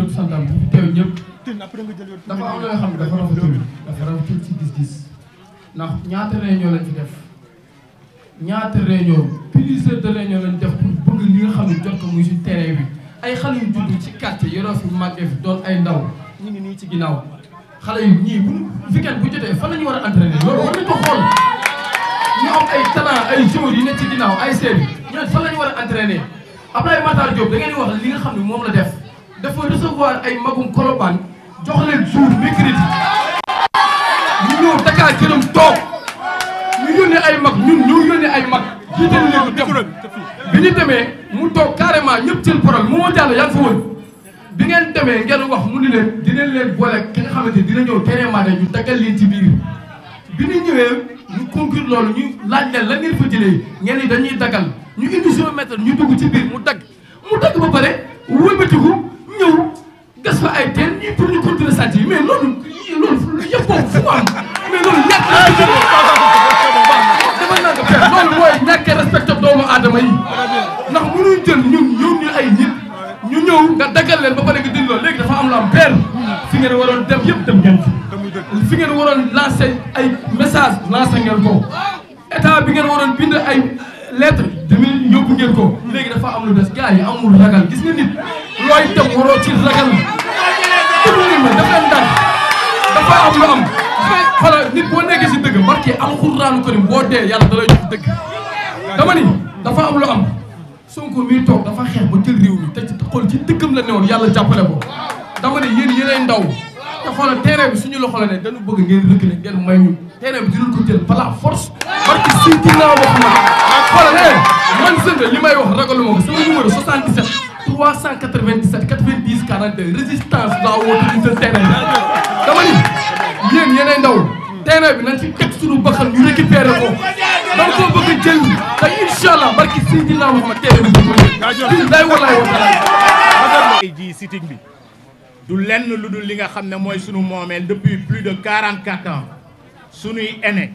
santam bi teew ñëpp dafa am loo xam ne dafa rafetul ci gis-gis ndax ñaata réunion lañ fi def ñaata réunion plusieurs de réunion lañ def pour bëgg li nga xam ne jot ko muy si terrain bi ay xale yu judd ci quartier yoroo fi màggee fi doon ay ndaw ñu ngi nii ci ginnaaw xale yu ñii bu weekend bu jotee fan la ñu war a entraîner loolu war nañ ko xool ñu am ay talent ay joueurs yi nekk ci ginnaaw ay seeni ñooñu fan la ñu war a entraîner Abdoulaye Matar Diop da ngeen di wax li nga xam ne moom la def dafa recevoir ay magum Colobane jox leen jour mercredi ñu ñëw Dakar këram toog ñu yónnee ay mag ñun ñoo yónnee ay mag jiital leen ñu dem bi ñu demee mu toog carrément ñëpp jël parole moo jàll yaa ngi fa woon bi ngeen demee ngeen wax mu ni leen dinañ leen boole ki nga xamante dina ñëw terrain ñu daggal leen ci biir bi ñu ñëwee ñu conclure loolu ñu laaj leen lan ngeen fa jëlee ngeen ni dañuy daggal ñu indi géomètre ñu dugg ci biir mu dagg ba pare wëlbatiku ñëw gas fa ay teen ñii pour ñu continuer sant yi mais loolu yëpp boobu fu mu am mais loolu ñàkk loolu mooy ñàkk respecté doomu aadama yi ndax mënuñ jël ñun ñu ay nit ñu ñëw nga daggal leen ba pare nga dindi loolu léegi dafa am lu am benn fi ngeen waroon dem yëpp dem ngeen fi ngeen waroon lancé ay message lancé ngeen ko état bi ngeen waroon bind ay lettre tamit yóbbu ngeen ko léegi dafa am lu des gars yi amul ragal gis nga nit looy dem waroo ci ragal dafa leen dal dafa am lu am xoolal nit boo nekkee si dëgg barke alxuraanu karim boo dee yàlla da lay jox dëgg dama ni dafa am lu am Sonko mi toog dafa xeex ba jël réew mi te xool ci dëggam la newoon yàlla jàppale ko dama ni yéenay ndaw te xoolal terrain bi suñu loxo la ne dañu bëgg ngeen reculer ngeen may ñu terrain bi dinañ ko jël par la force barke si ginnaaw boo xam ne xoolal man sënd li may wax ragaluma ko sama numéro 77 397 90 42 résistance laa woote ñu jël terrain bi dama ni yéenay ndaw terrain bi nañ ci teg suñu baxal ñu récupérer ko dañ koo bëgg a jël te incha allah barki si dinaa wax ma terrain bi ñu day walaay wa ji sitting bi du lenn lu dul li nga xam ne mooy sunu moomeel depuis plus de 44 ans sunuy aîné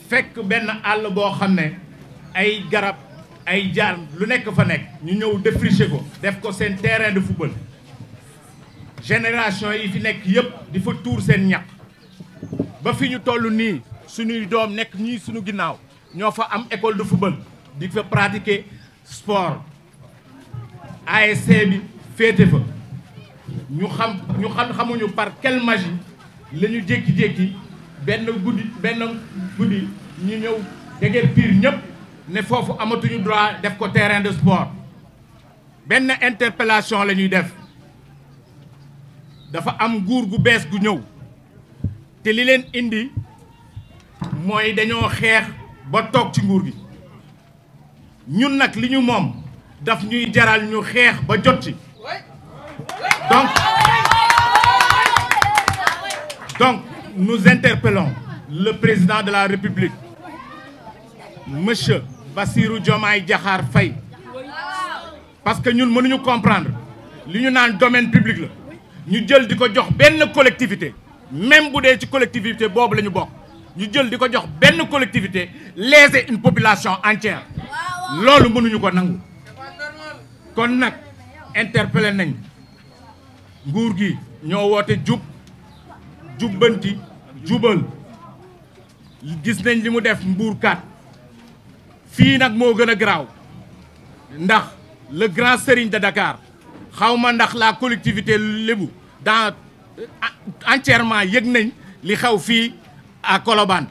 fekk benn àll boo xam ne ay garab ay jaan lu nekk fa nekk ñu ñëw défricher ko def ko seen terrain de football génération yi fi nekk yëpp di fa tuur seen ñaq ba fi ñu toll nii suñuy doom nekk ñii suñu ginnaaw ñoo fa am école de football di fa pratiquer sport ASC bi féete fa ñu xamuñu par quelle magie la ñu jékki-jékki benn guddi ñu ñëw dégg piir ñëpp ne foofu amatuñu droit def ko terrain de sport benn interpellation la ñuy def dafa am nguur gu bees gu ñëw te li leen indi mooy dañoo xeex ba toog ci nguur gi ñun nag li ñu moom daf ñuy jaral ñu xeex ba jot ci donc nous interpellons le président de la République monsieur Bassirou Diomaye Diakhar Faye parce que ñun mënuñu comprendre li ñu naan domaine public la ñu jël di ko jox benn collectivité même bu dee ci collectivité boobu la ñu bokk ñu jël di ko jox benn collectivité léser une population entière loolu mënuñu ko nangu kon nag interpellé nañ nguur gi ñoo woote jubbanti jubal gis nañ li mu def Mbourkat fii nag moo gën a garaaw ndax le grand serigne de Dakar xawma ndax la collectivité lébu dans entièrement yëg nañ li xew fii à Colobane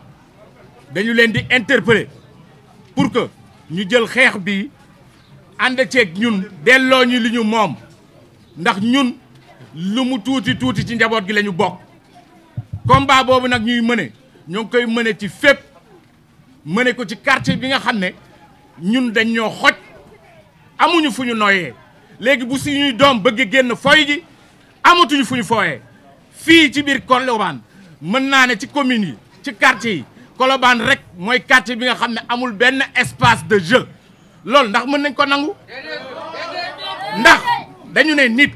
dañu leen di interpeller pour que ñu jël xeex bi ànd ceeg ñun delloo ñu li ñu moom ndax ñun lu mu tuuti ci njaboot gi la ñu bokk combat boobu nag ñuy mëne ñoo ngi koy mëne ci fépp mëne ko ci quartier bi nga xam ne ñun dañ ñoo xoj amuñu fu ñu noyyee léegi bu suñuy doom bëgg génn foy ji amatuñu fu ñu fooyee fii ci biir Colobane mën naa ne ci communes yi ci quartier yi Colobane rek mooy quartier bi nga xam ne amul benn espace de jeu loolu ndax mën nañ ko nangu ndax dañu ne nit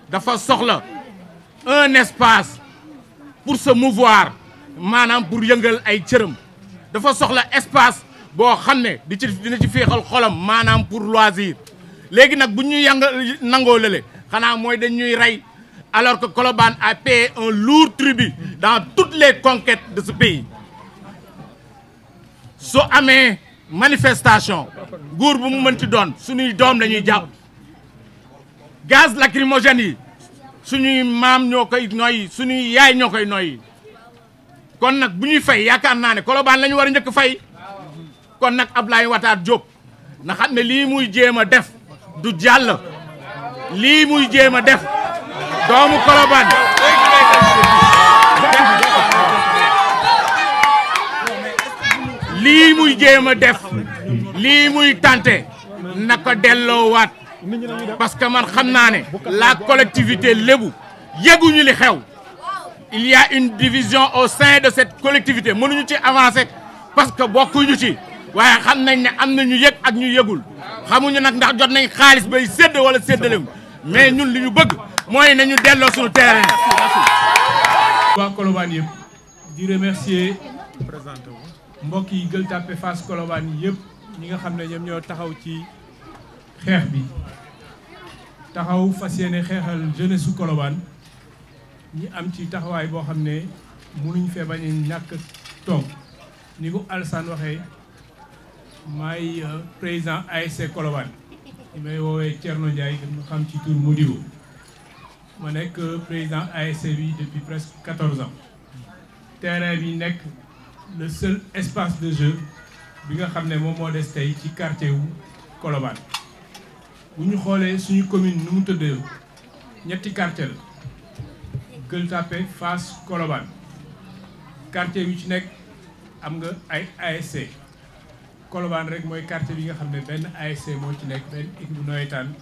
dafa soxla un espace pour se mouvoir maanaam pour yëngal ay cëram dafa soxla espace boo xam ne dina ci féexal xolam maanaam pour loisir léegi nag bu ñu nangoo lële xanaa mooy dañuy rey alors que Colobane a payé un lourd tribut dans toutes les conquêtes de ce pays. su amee manifestation nguur bu mu mënti doon suñuy doom la ñuy jàpp gaz lacrymogène yi suñuy maam ñoo koy noyyi suñuy yaay ñoo koy noyyi kon nag bu ñuy fay yaakaar naa ne Colobane la ñu war a njëkk fay kon nag Abdoulaye Wataat Diop na xam ne lii muy jéem a def du jàll lii muy jéem a def doomu Colobane lii muy jéem a def lii muy tante na ko delloowaat parce que man xam naa ne la collectivité lébu yëguñu li xew il y a une division au sein de cette collectivité mënuñu ci avancer parce que bokkuñu ci waaye xam nañ ne am na ñu yëg ak ñu yëgul xamuñu nag ndax jot nañ xaalis bay sédd wala séddale mais ñun li ñu bëgg mooy nañu delloo suñu terrain. waa Colobane yëpp di remercier mbokk yi Gueule Tapée Fass Colobane yi yëpp ñi nga xam ne ñoom ñoo taxaw ci xeex bi taxaw fas yéene xeexal jeunesse su Colobane ñi am ci taxawaay boo xam ne mënuñ fee bañ a ñàkk toog ni ko Alassane waxee maay président ASC Colobane ñi may woowee Thierno Ndiaye nga xam ci tur Modibo ma nekk président ASC bi depuis presque 14 ans terrain bi nekk le seul espace de jeu bi nga xam ne moom moo des tey ci quartier wu Colobane bu ñu xoolee suñu commune nu mu tëddee ñetti quartier la Gueule Tapée Fass Colobane quartier yu ci nekk am nga ay ASC Colobane rek mooy quartier bi nga xam ne benn ASC moo ci nekk benn équipe nawetaan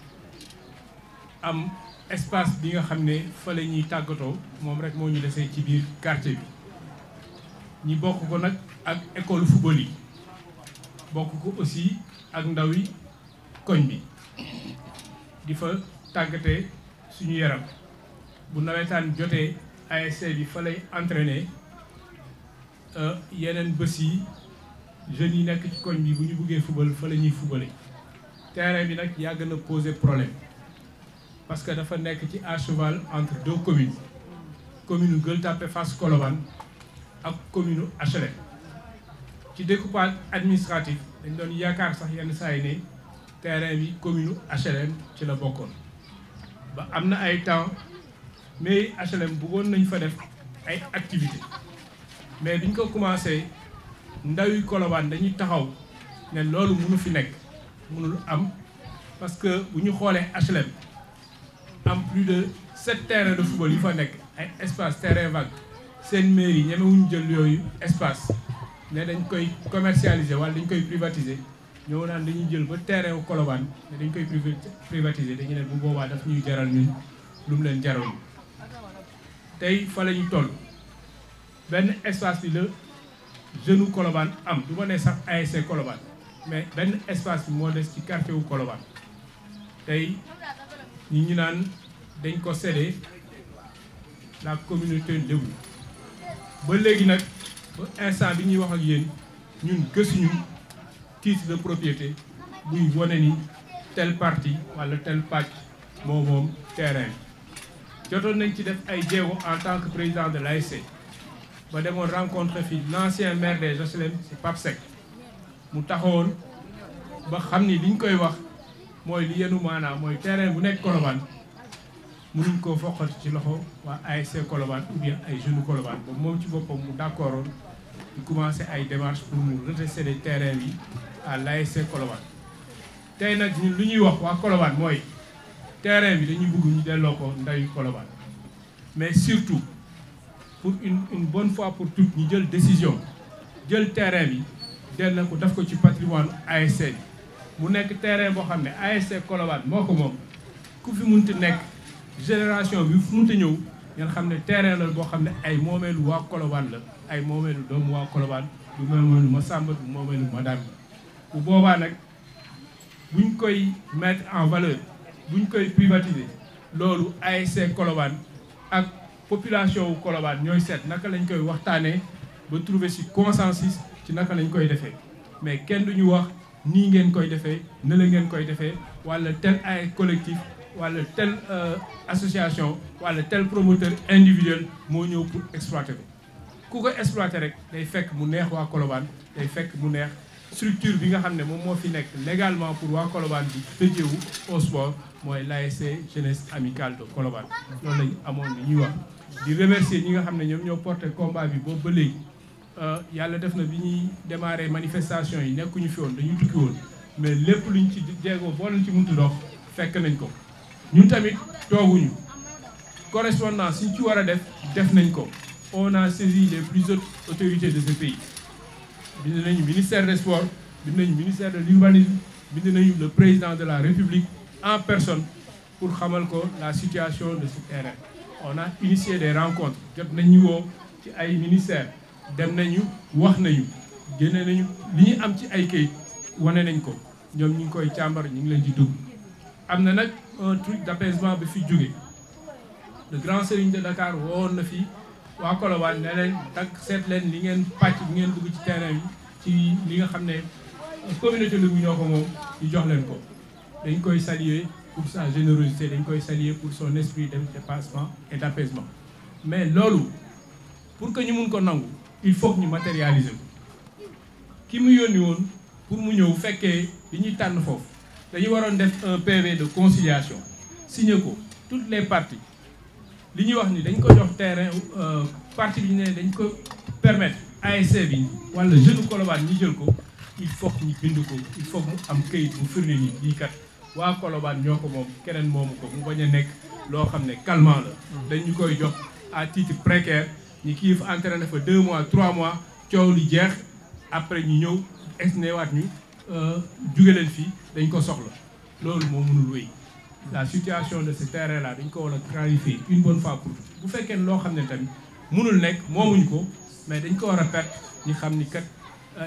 am espace bi nga xam ne fa la ñuy tàggatoo moom rek moo ñu desee ci biir quartier bi ñi bokk ko nag ak école football yi bokk ko aussi ak ndaw yi koñ bi di fa tàggatee suñu yaram bu nawetaan jotee ASC bi fa lay entraîner yeneen bés yi jeunes yi nekk ci koñ bi bu ñu buggee football fa la ñuy footballé terrain bi nag yàgg na poser problème parce que dafa nekk ci à cheval entre deux communes commune Gueule Tapée Fass Colobane ak commune HLM ci découpage administratif dañ doon yaakaar sax yenn saa yi ne terrain bi commune HLM ci la bokkoon ba am na ay temps mais HLM bëggoon nañ fa def ay activités mais biñ ko commencé ndawi Colobane dañuy taxaw ne loolu mënu fi nekk mënul am parce que bu ñu xoolee HLM am plus de 7 terrains de football yi fa nekk ay espace terrain vague seen mairie ñemewuñu jël yooyu espace ne dañ koy commercialiser wala dañ koy privatiser ñoo naan dañuy jël ba terrain wu Colobane ne dañ koy privatiser dañu ne bu boobaa daf ñuy jaral ñun lu mu leen jaral tey fa la ñu toll benn espace bi la jeune Colobane am du ma ne sax ASC Colobane mais benn espace bi moo des ci quartier wu Colobane tey ñu naan dañ ko cédé la communauté lébu ba léegi nag ba instant bi ñuy wax ak yéen ñun gësuñu titre de propriété buy wane ni tel parti wala tel pàcc moom terrain jotoon nañ ci def ay jéego en tant que président de l'ASC ba demoon rencontre fi l'ancien maire des HLM c'est Pape Seck mu taxawoon ba xam ni liñ koy wax mooy li yenu maanaam mooy terrain bu nekk Colobane mënuñ koo foqati ci loxo waa ASC Colobane ou bien ay jeunes Colobane ba moom ci boppam mu d'accordoon ñu commencé ay démarches pour mu retrocéder terrain bi à l'ASC Colobane tey nag ñun lu ñuy wax waa Colobane mooy terrain bi dañuy bëgg ñu delloo ko ndayu Colobane mais surtout pour une bonne fois pour toutes ñu jël décision jël terrain bi delloo ko def ko ci patrimoine ASC bi mu nekk terrain boo xam ne ASC Colobane moo ko moom ku fi munti nekk génération bi fu munti ñëw ngeen xam ne terrain la boo xam ne ay moomeelu waa Colobane la ay moomeelu doomu waa Colobane du moomeelu ma Samba du moomeelu ma Dame bu boobaa nag buñ koy mettre en valeur buñ koy privatiser loolu ASC Colobane ak population wu Colobane ñooy seet naka lañ koy waxtaanee ba trouver ci consensus ci naka lañ koy defee mais kenn duñu wax nii ngeen koy defee ne la ngeen koy defee wala tel ay collectif wala telle association wala tel promoteur individuel moo ñëw pour exploiter ko ku ko exploiter rek day fekk mu neex waa Colobane day fekk mu neex structure bi nga xam ne moom moo fi nekk légalement pour waa Colobane bi tëjeewu au sport mooy l'ASC jeunesse amicale de Colobane loolu lañ amoon li ñuy wax di remercier ñi nga xam ne ñoom ñoo porté combat bi boobu ba léegi yàlla def na bi ñuy démarrer manifestation yi nekkuñu fi woon dañu tukki woon mais lépp luñ ci jéego boo leen ci muntu dox fekk nañ ko ñun tamit tooguñu correspondance suñ ci war a def nañ ko on a saisi les plus hautes autorités de ce pays bind nañu ministère des sports bind nañu ministère de l'urbanisme bind nañu le président de la République en personne pour xamal ko la situation de ce terrain. On a initié des rencontres jot nañu woo ci ay ministères dem nañu wax nañu génne nañu li ñu am ci ay kayit wane nañ ko ñoom ñu ngi koy càmbar ñu ngi leen di dugg. am na nag un truc d'apaisement bi fi jóge le grand serigne de Dakar woon na fi waa Colobane ne leen tak seet leen li ngeen pàcc bi ngeen dugg ci terrain bi ci li nga xam ne communauté lu ñoo ko moom ñu jox leen ko dañ koy saluer pour sa générosité dañ koy saluer pour son esprit de dépassement et d'apaisement mais loolu pour que ñu mun ko nangu il faut que ñu matérialiser ko ki mu yónni woon pour mu ñëw fekkee li ñuy tànn foofu dañu waroon def un PV de conciliation signé ko toutes les parties li ñuy wax ni dañ ko jox terrain partie bi ñu ne dañ ko permettre ASC bi wala jeune Colobane ñi jël ko il faut que ñu bind ko il faut que mu am këyit bu firnde ni lii kat waa Colobane ñoo ko moom keneen moomu ko mu bañ a nekk loo xam ne calmant la dañ ñu koy jox à titre précaire ñi kii fa entraîné fa 2 mois 3 mois coow li jeex après ñu ñëw esnewaat ñu jóge leen fii dañ ko soxla loolu moo mënul wéy la situation de ce terrain là dañ ko war a clarifier une bonne fois pour toutes bu fekkee loo xam ne tamit mënul nekk moomuñ ko mais dañ ko war a perte ñu xam ni kat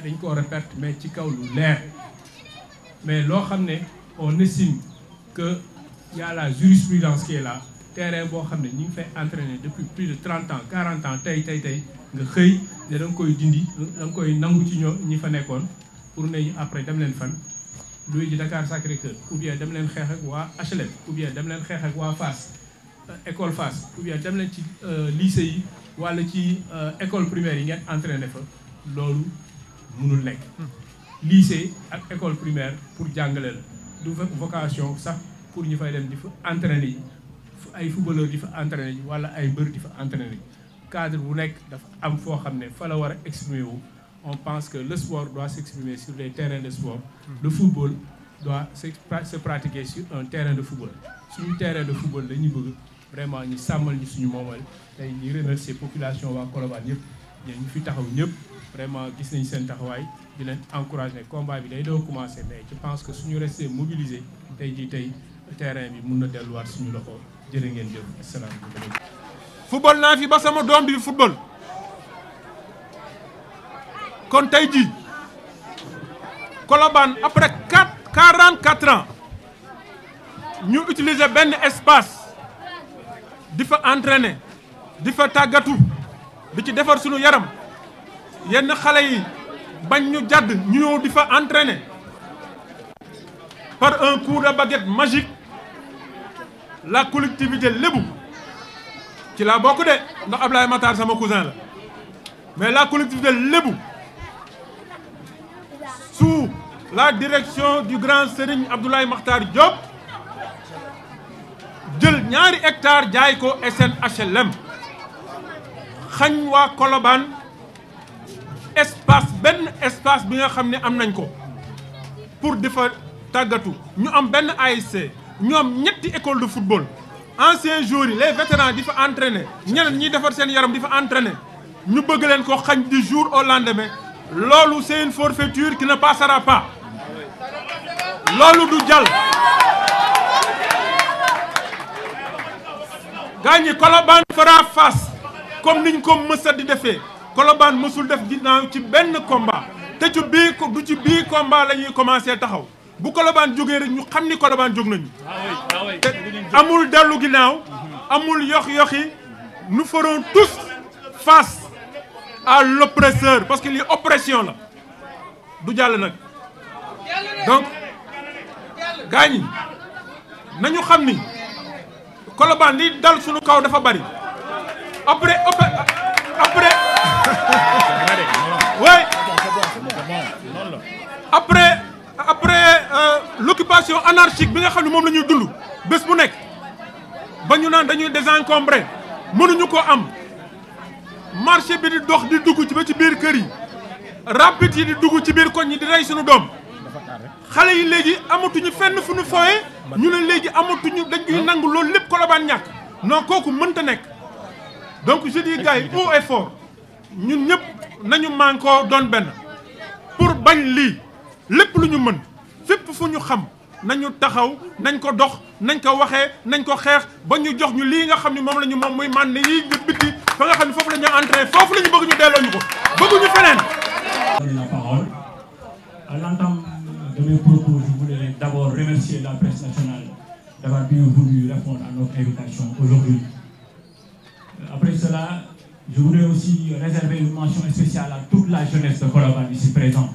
dañ ko war a perte mais ci kaw lu leer mais loo xam ne on estime que y a la jurisprudence qui est là terrain boo xam ne ñu ngi fay entraîner depuis plus de 30 ans 40 ans tey nga xëy ne da nga koy dindi da nga koy nangu ci ñoo ñi fa nekkoon pour ne ñu après dem leen fan luy ji Dakar Sacré-Cœur ou bien dem leen xeex ak waa HLM ou bien dem leen xeex ak waa Fass école Fass ou bien dem leen ci lycée yi wala ci école primaire yi ngeen entraîné fa loolu mënul nekk lycée ak école primaire pour jàngale la du vocation sax pour ñu fay dem di fa entraîné yi ay footballeur di fa entraîné yi wala ay mbër di fa entraîné yi cadre bu nekk dafa am foo xam ne fa la war a exprimer wu. On pense que le sport doit s'exprimer sur les terrains de sport. Le football doit se pratiquer sur un terrain de football. Sur un terrain de football, nous voulons vraiment nous samal ñu suñu moomal tay ñi remercier population waa Colobane yëpp ñu fi taxaw ñëpp vraiment gis nañ seen taxawaay di leen encourager combat bi day doo commencer mais je pense que suñu rester mobilisé tey jii tey terrain bi mun na delluwaat suñu loxo jërë ngeen jëf asalaamaaleykum. football naa fi ba sama doom bi football. kon tey jii Colobane après 44 ans ñu utiliser benn espace di fa entraîner di fa tàggatu di ci defar sunu yaram yenn xale yi bañ ñu jàdd ñu ñëw di fa entraîner par un coup de baguette magique la collectivité lébu ci laa bokk de ndax Ablaye Matar sama cousin la mais la collectivité lébu sous la direction du grand Serigne Abdoulaye Makhtar Diop jël 2 hectares jaay ko SNHLM xañ waa Colobane espace benn espace bi nga xam ne am nañ ko pour di fa tàggatu ñu am benn ASC ñoom 3 école de football anciens joueurs yi les vétérans di fa entraîner ñeneen ñiy defar seen yaram di fa entraîner ñu bëgg leen ko xañ du jour au lendemain loolu c'est une forfaiture qui ne passera pas loolu du jàll gaañi Colobane fera face comme niñ ko mësa di defee Colobane mësul def ginnaaw ci benn combat te ci bii combat la ñuy commencé taxaw bu Colobane jógee rek ñu xam ni Colobane jóg nañu te amul dellu ginnaaw amul yox-yoxi nous ferons tous face à l'oppresseur parce que lii oppression la du jàll nag donc gaañi nañu xam ni Colobane li dal suñu kaw dafa bari après ouais après l'occupation anarchique bi nga xam ne moom la ñuy dund bés bu nekk ba ñu naan dañuy désencombrer mënuñu ko am marché bi di dox di dugg ci ba ci biir kër yi rapide yi di dugg ci biir koñ yi di rey suñu doom xale yi léegi amatuñu fenn fu ñu fooyee ñu ne léegi amatuñu dañuy nangu loolu lépp Colobane ñàkk non kooku mënta nekk donc je dis gars yi haut et fort ñun ñëpp nañu mànkoo doon benn pour bañ lii lépp lu ñu mën fépp fu ñu xam nañu taxaw nañ ko dox nañ ko waxee nañ ko xeex ba ñu jox ñu lii nga xam ne moom la ñu moom muy man ne yii nga bitti fa nga xam ne foofu la ñu entré foofu la ñu bëgg ñu delloo ñu ko bëgguñu feneen. La parole. À l'entame de mes propos, je voulais d'abord remercier la presse nationale d'avoir bien voulu répondre à notre invitation aujourd'hui. Après cela, je voudrais aussi réserver une mention spéciale à toute la jeunesse de Colobane ici présente.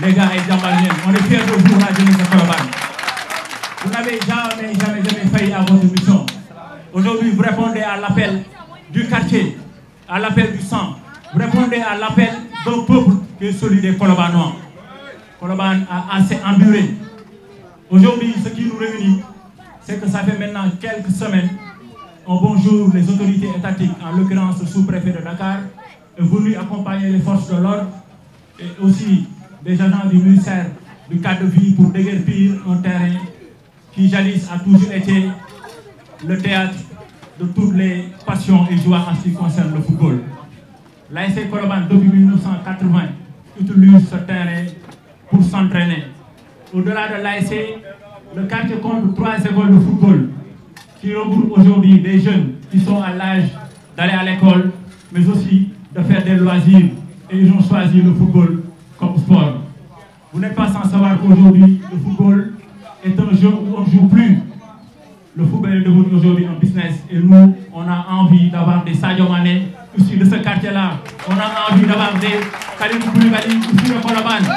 Les gars et Djambaliens, on est fiers de vous, la jeunesse de Colobane. Vous n'avez jamais failli à votre mission. Aujourd'hui, vous répondez à l'appel du quartier, à l'appel du sang. Vous répondez à l'appel d'un peuple qui est celui des Colobanois. Colobane a assez enduré. Aujourd'hui, ce qui nous réunit, c'est que ça fait maintenant quelques semaines. Un bonjour, les autorités étatiques, en l'occurrence le sous-préfet de Dakar, est venu accompagner les forces de l'ordre et aussi des agents du ministère du cadre de vie pour déguerpir un terrain qui jadis a toujours été le théâtre de toutes les passions et joies en ce qui concerne le football. L'ASC Colobane, depuis 1980, utilise ce terrain pour s'entraîner. Au-delà de l'ASC, le quartier compte 3 écoles de football qui regroupent aujourd'hui des jeunes qui sont à l'âge d'aller à l'école, mais aussi de faire des loisirs. Et ils ont choisi le football comme sport. Vous n'êtes pas sans savoir qu'aujourd'hui, le football est un jeu où on ne joue plus. Le football est devenu aujourd'hui un business. Et nous, on a envie d'avoir des Sadio Mané issus de ce quartier-là. On a envie d'avoir des Kalidou Koulibaly issus de Colobane.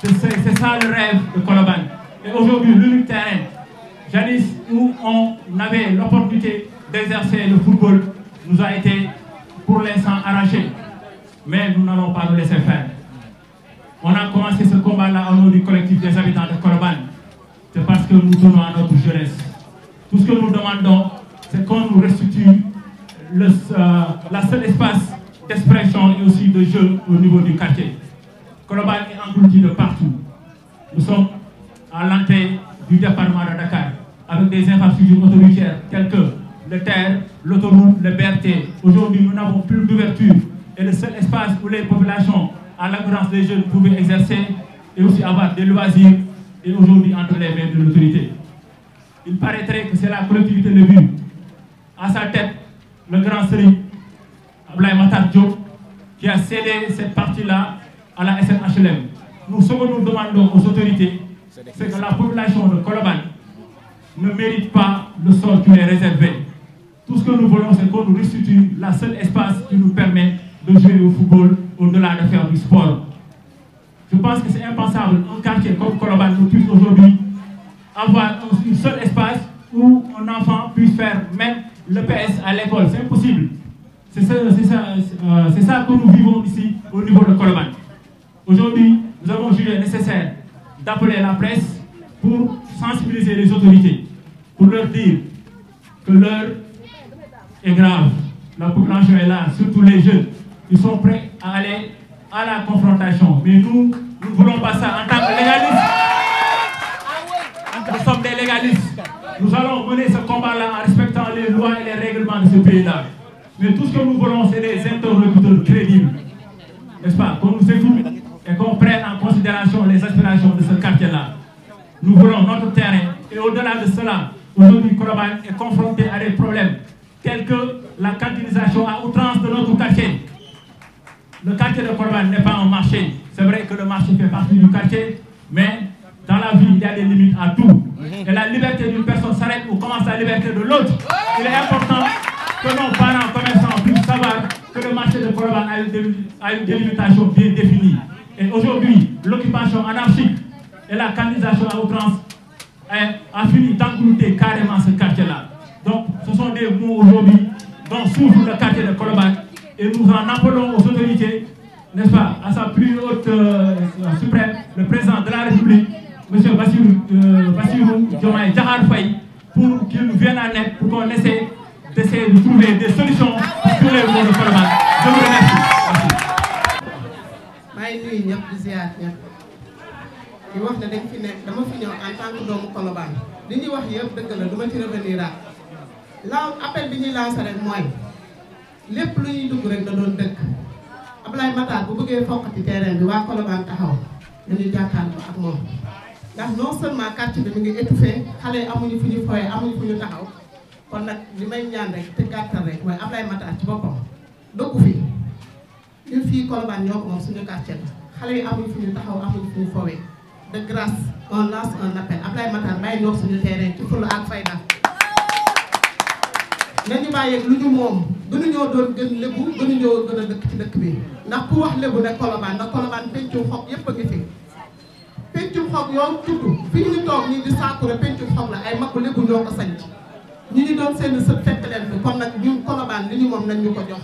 C'est ça le rêve de Colobane. Et aujourd'hui, l'unique terrain, jadis où on avait l'opportunité d'exercer le football, nous a été pour l'instant arraché. Mais nous n'allons pas nous laisser faire. On a commencé ce combat-là au nom du collectif des habitants de Colobane. C'est parce que nous tenons à notre jeunesse. Tout ce que nous demandons, c'est qu'on nous restitue la seule espace d'expression et aussi de jeu au niveau du quartier. Colobane est englouti de partout. Nous sommes à l'entrée du département de Dakar avec des infrastructures autoroutières telles que le TER, l'autoroute, le BRT. Aujourd'hui, nous n'avons plus d'ouverture et le seul espace où les populations, à l'occurrence des jeunes, pouvaient exercer et aussi avoir des loisirs est aujourd'hui entre les mains de l'autorité. Il paraîtrait que c'est la collectivité de Bulle, à sa tête, le grand Serigne Abdoulaye Matar Diop, qui a cédé cette partie-là à la SNHLM. Nous, ce que nous demandons aux autorités, c'est que la population de Colobane ne mérite pas le sort qui est réservé. Tout ce que nous voulons, c'est qu'on nous restitue la seule espace qui nous permet de jouer au football au-delà de faire du sport. Je pense que c'est impensable, un quartier comme Colobane nous puisse aujourd'hui avoir un seul espace où un enfant puisse faire même le PS à l'école. C'est impossible. C'est ça que nous vivons ici au niveau de Colobane. Aujourd'hui, nous avons jugé nécessaire d'appeler la presse pour sensibiliser les autorités, pour leur dire que l'heure est grave. La population est là, surtout les jeunes. Ils sont prêts à aller à la confrontation. Mais nous ne voulons pas ça en tant que légalistes. Nous sommes des légalistes. Nous allons mener ce combat-là en respectant les lois et les règlements de ce pays-là. Mais tout ce que nous voulons, c'est des interlocuteurs crédibles. N'est-ce pas? Qu'on nous écoute et qu'on prenne en considération les aspirations de ce quartier-là. Nous voulons notre terrain. Et au-delà de cela, aujourd'hui, Colobane est confronté à des problèmes tels que la cantinisation à outrance de notre quartier. Le quartier de Colobane n'est pas un marché. C'est vrai que le marché fait partie du quartier, mais dans la vie, il y a des limites à tout. Et la liberté d'une personne s'arrête où commence la liberté de l'autre. Il est important que nos parents commerçants puissent savoir que le marché de Colobane a une délimitation bien définie. Et aujourd'hui, l'occupation anarchique et la canalisation à outrance a fini d'engloutir carrément ce quartier-là. Donc ce sont des mots aujourd'hui dont souffre le quartier de Colobane et nous en appelons aux autorités, n'est-ce pas, à sa plus haute suprême, le président de la République, M. Bassirou Diomaye Diakhar Faye, pour qu'il nous vienne en aide, pour qu'on essaie de trouver des solutions pour tous les mots de Colobane. Je vous remercie. maa ngi nuyu ñëpp di ziar ñëpp di wax ne dañ fi nekk dama fi ñëw en tant que doomu Colobane li ñuy wax yëpp dëgg la du ma ci revenir la appel bi ñuy lancé rek mooy lépp lu ñuy dugg rek da doon dëkk Ablaye Matar bu bëggee foqati terrain bi waa Colobane taxaw dañuy jàkkaarloo ak moom ndax non seulement quartier bi mi ngi étouffé xale yi amuñu fu ñu foyee amuñu fu ñu taxaw kon nag li may ñaan rek te gàttal rek mooy Ablaye Matar ci boppam dëkku fi ñun fii Colobane ñoo ko moom suñu quartier la xale yi amuñu fu ñu taxaw amuñu fu ñu foowee de grâce on lance un appel Ablaye Matar bàyyi ñoo suñu terrain ci fulla ak fayda nañu bàyyeeg lu ñu moom gënuñoo doon gën lébu gënuñoo gën a dëkk ci dëkk bi ndax ku wax lébu ne Colobane ndax Colobane pencum xob yépp a ngi fi pencum xob yoo tudd fii ñu toog nii di Saakura pencum xob la ay makku lébu ñoo ko sanc ñu doon seen sët fekk leen fi kon nag ñun Colobane li ñu moom nañ ñu ko jox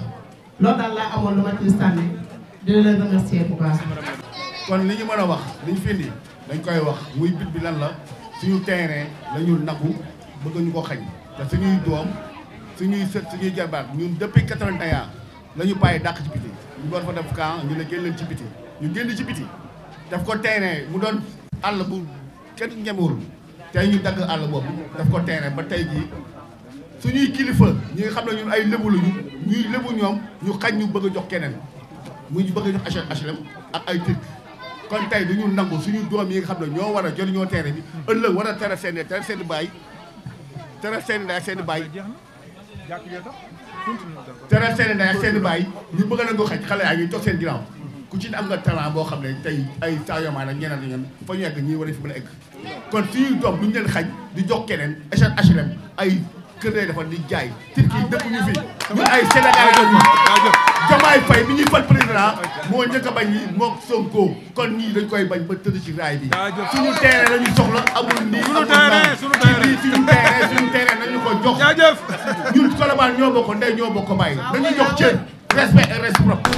loolu daal laa amoon lu ma ciy sànni di leen remercier bu baax. kon li ñu mën a wax li ñu fi indi dañ koy wax muy bit bi lan la suñu terrain la ñu nangu bëgg ñu ko xañ te suñuy doom suñuy sët suñuy jarbaat ñun depuis 81 la ñu bàyyi dàq ci biti ñu doon fa def camp ñu ne génn leen ci biti ñu génn ci biti daf ko terrain mu doon àll bu kenn ñemewul tey ñu dagg àll boobu daf ko terrain ba tey jii suñuy kilifa ñi nga xam ne ñun ay lébu lañu ñuy lébu ñoom ñu xañ ñu bëgg a jox keneen muy ñu bëgg a jox HLM ak ay TIC kon tey du ñu nangu suñu doom yi nga xam ne ñoo war a jëriñoo terrain bi ëllëg war a tere seen baay tere seen ndey ak seen baay tere seen ndey ak seen baay ñu bëgg na ko xaj xale yaa ñuy toog seen ginnaaw ku ci am nga talent boo xam ne tey ay taayomaan ak ñeneen ñeneen fa ñu egg ñii war a fi mën a egg kon suñuy doom duñu leen xañ di jox keneen HLM ay kër lay defar di jaay Turquie dëkk ñu fi ñu ay Sénégal lañu Diomaye Faye bi ñuy fal président moo njëkk a bañ yi moo Sonko kon ñii dañ koy bañ ba tëdd ci raay bi suñu terrain lañu soxla amul nii amul naa suñu terrain nañu ko jox ñun Colobane ñoo bokk ndey ñoo bokk bàyyi dañu jox cër respect et réciproque